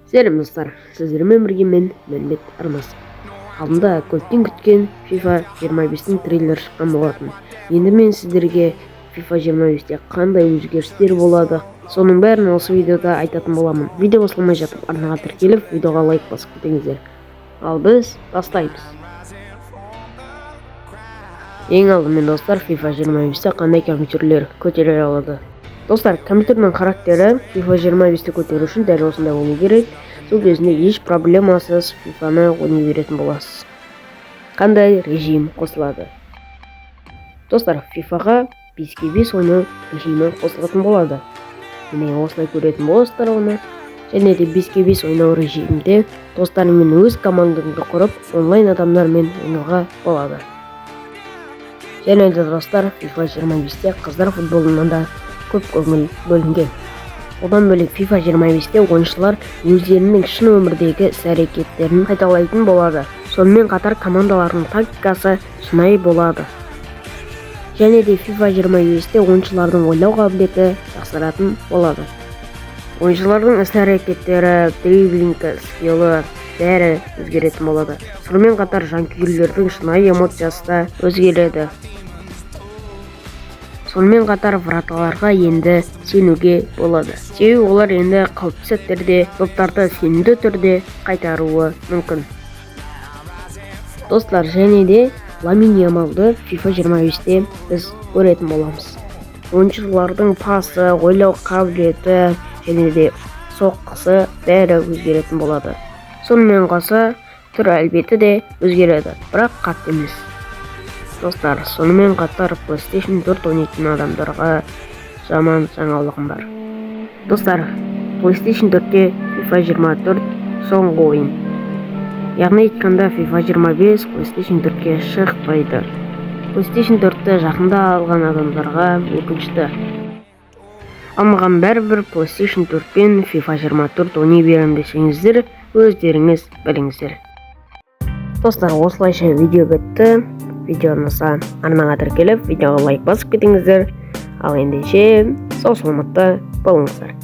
Сәлем достар, сіздермен бірге мен Мәлімет Армас. Алдында көптен күткен FIFA 25-тің трейлері шыққан болатын. Енді мен сіздерге FIFA 25-те қандай өзгерістер болады, соның бәрін осы видеода айтатын боламын. Видео басылмай жатып арнаға тіркеліп, видеоға лайк басып кетіңіздер. Ал біз бастаймыз. Ең алдымен достар, FIFA 25-те қандай компьютерлер көтере алады. Достар, компьютердің характері FIFA 25-те көтеру үшін дәл осындай болу керек. Сол кезінде еш проблемасыз FIFA-ны ойнай беретін боласыз. Қандай режим қосылады? Достар, FIFA-ға 5-5 ойнау режимі қосылатын болады. Міне осылай көретін боласыздар оны. Және де 5-5 ойнау режимінде достарыңмен өз командаңды құрып, онлайн адамдармен ойнауға болады. Және де достар, FIFA 25-те қыздар футболына да көп көңіл бөлінген. Одан бөлек FIFA 25-те ойыншылар өздерінің шын өмірдегі іс-әрекеттерін қайталайтын болады. Сонымен қатар командалардың тактикасы шынайы болады. Және де FIFA 25-те ойыншылардың ойлау қабілеті жақсаратын болады. Ойыншылардың іс-әрекеттері, дриблингі, скиллы бәрі өзгеретін болады. Сонымен қатар жанкүйерлердің шынайы эмоциясы да өзгереді. Сонымен қатар враталарға енді сенуге болады. Себебі олар енді қауіпті сәттерде топтарды сенімді түрде қайтаруы мүмкін. Достар, және де Ламин Ямалды FIFA 25-те біз көретін боламыз. Ойыншылардың пасы, ойлау қабілеті және де соққысы бәрі өзгеретін болады. Сонымен қоса түр әлбеті де өзгереді, бірақ қатты емес. Достар, сонымен қатар PlayStation 4 ойнайтын адамдарға жаман жаңалығым бар. Достар, PlayStation 4-те FIFA 24 соңғы ойын. Яғни айтқанда FIFA 25 PlayStation 4-ке шықпайды. PlayStation 4-ті жақында алған адамдарға өкінішті. Алмаған бәрібір PlayStation 4-пен FIFA 24 ойнай беремін десеңіздер, өздеріңіз біліңіздер. Достар, осылайша видео бітті. Видео ұнаса арнаға тіркеліп, видеоға лайк басып кетіңіздер. Ал ендеше сау саламатта болыңыздар.